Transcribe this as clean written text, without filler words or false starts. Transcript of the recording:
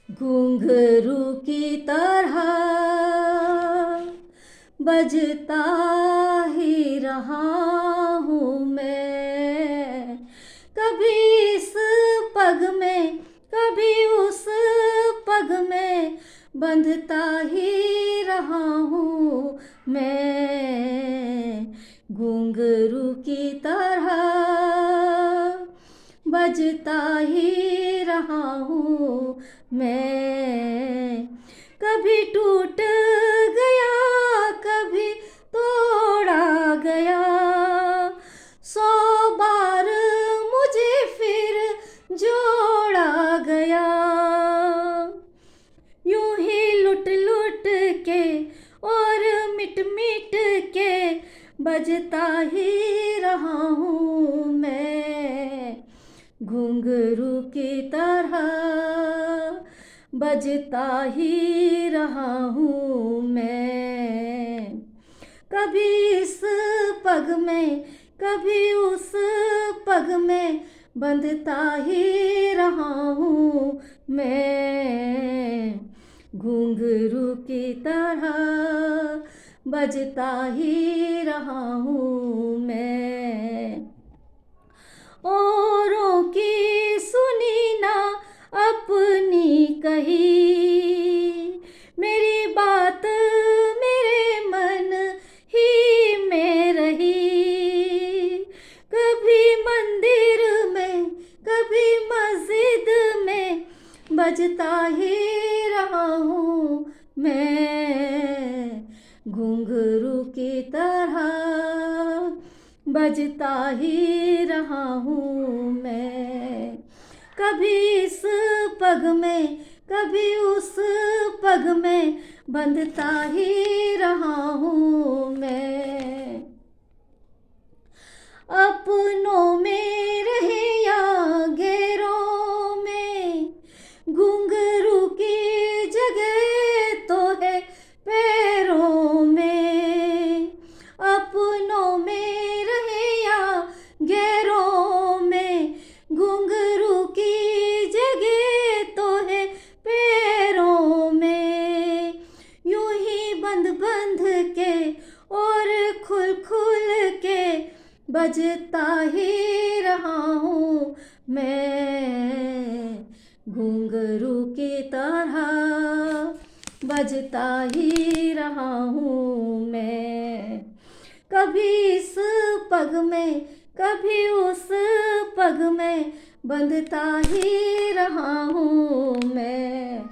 घुंघरू की तरह बजता ही रहा हूँ मैं, कभी इस पग में कभी उस पग में बंधता ही रहा हूँ मैं। घुंघरू की तरह बजता ही रहा हूँ मैं, कभी टूट गया कभी तोड़ा गया, 100 बार मुझे फिर जोड़ा गया। यूं ही लुट लुट के और मिट मिट के बजता ही रहा हूँ मैं। घुंघरू की तरह बजता ही रहा हूँ मैं, कभी इस पग में कभी उस पग में बंधता ही रहा हूँ मैं। घुंघरू की तरह बजता ही रहा हूँ मैं। औरों की सुनी ना अपनी कही, मेरी बात मेरे मन ही में रही। कभी मंदिर में कभी मस्जिद में बजता ही रहा हूँ मैं। घुंघरू की तरह बजता ही रहा हूँ मैं, कभी इस पग में कभी उस पग में बंधता ही रहा हूँ मैं। अपनों में रहे या गैरों में, घुंघरू की जगह तो है पैरों में। अपनों में रहे या गैरों में, घुंघरू की जगह तो है पैरों में। यूं ही बंध बंध के और खुल खुल के बजता ही रहा हूँ मैं। घुंघरू की तरह बजता ही रहा हूँ मैं, कभी इस पग में कभी उस पग में बंधता ही रहा हूँ